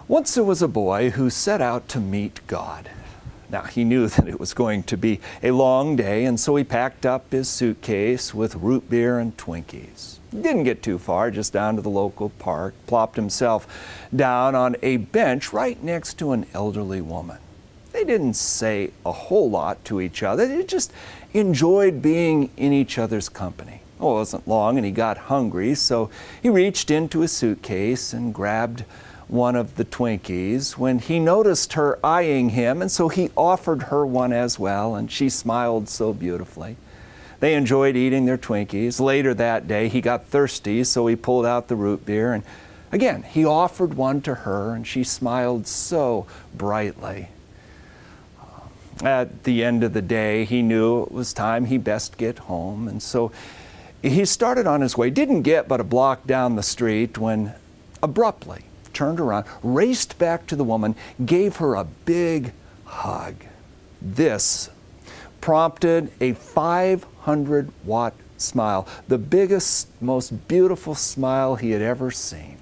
Once there was a boy who set out to meet God. Now, he knew that it was going to be a long day, and so he packed up his suitcase with root beer and Twinkies. He didn't get too far, just down to the local park, plopped himself down on a bench right next to an elderly woman. They didn't say a whole lot to each other. They just enjoyed being in each other's company. Well, it wasn't long, and he got hungry, so he reached into his suitcase and grabbed one of the Twinkies when he noticed her eyeing him, and so he offered her one as well, and she smiled so beautifully. They enjoyed eating their Twinkies. Later that day, he got thirsty, so he pulled out the root beer, and again, he offered one to her, and she smiled so brightly. At the end of the day, he knew it was time he best get home, and so he started on his way. Didn't get but a block down the street when abruptly turned around, raced back to the woman, gave her a big hug. This prompted a 500-watt smile, the biggest, most beautiful smile he had ever seen.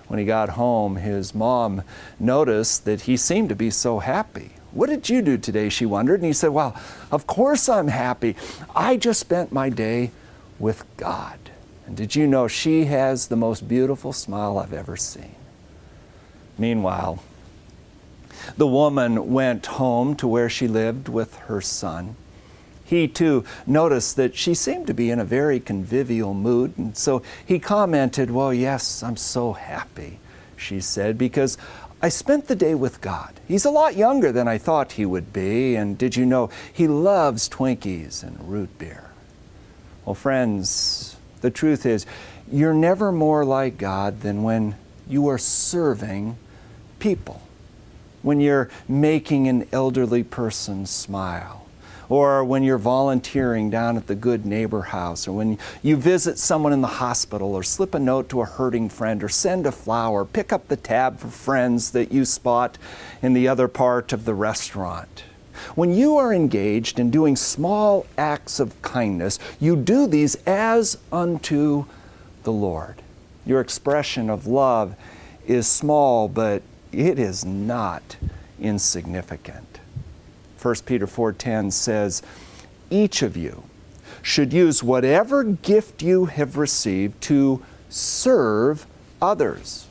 When he got home, his mom noticed that he seemed to be so happy. "What did you do today?" she wondered. And he said, "Well, of course I'm happy. I just spent my day with God." And did you know she has the most beautiful smile I've ever seen? Meanwhile, the woman went home to where she lived with her son. He too noticed that she seemed to be in a very convivial mood, and so he commented, "Well, yes, I'm so happy," she said, "because I spent the day with God. He's a lot younger than I thought he would be, and did you know he loves Twinkies and root beer?" Well, friends, the truth is, you're never more like God than when you are serving people, when you're making an elderly person smile, or when you're volunteering down at the Good Neighbor House, or when you visit someone in the hospital, or slip a note to a hurting friend, or send a flower, pick up the tab for friends that you spot in the other part of the restaurant. When you are engaged in doing small acts of kindness, you do these as unto the Lord. Your expression of love is small, but it is not insignificant. 1 Peter 4:10 says, "Each of you should use whatever gift you have received to serve others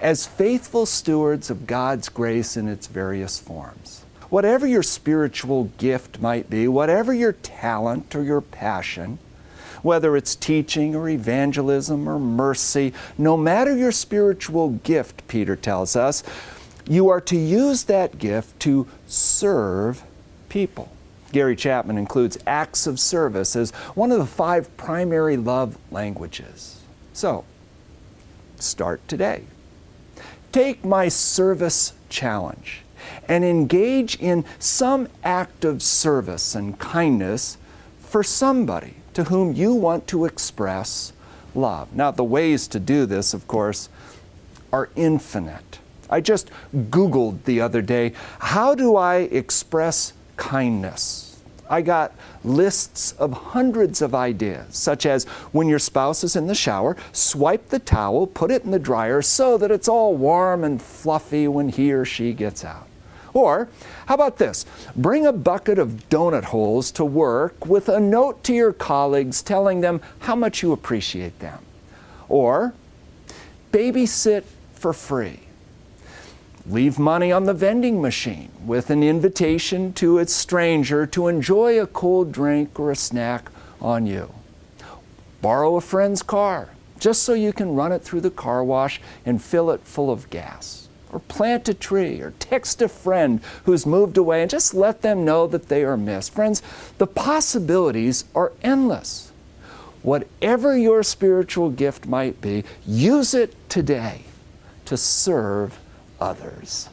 as faithful stewards of God's grace in its various forms." Whatever your spiritual gift might be, whatever your talent or your passion, whether it's teaching or evangelism or mercy, no matter your spiritual gift, Peter tells us, you are to use that gift to serve people. Gary Chapman includes acts of service as one of the 5 primary love languages. So, start today. Take my service challenge and engage in some act of service and kindness for somebody to whom you want to express love. Now, the ways to do this, of course, are infinite. I just Googled the other day, how do I express kindness? I got lists of hundreds of ideas, such as when your spouse is in the shower, swipe the towel, put it in the dryer so that it's all warm and fluffy when he or she gets out. Or, how about this? Bring a bucket of donut holes to work with a note to your colleagues telling them how much you appreciate them. Or, babysit for free. Leave money on the vending machine with an invitation to a stranger to enjoy a cold drink or a snack on you. Borrow a friend's car just so you can run it through the car wash and fill it full of gas. Or plant a tree, or text a friend who's moved away and just let them know that they are missed. Friends, the possibilities are endless. Whatever your spiritual gift might be, use it today to serve others.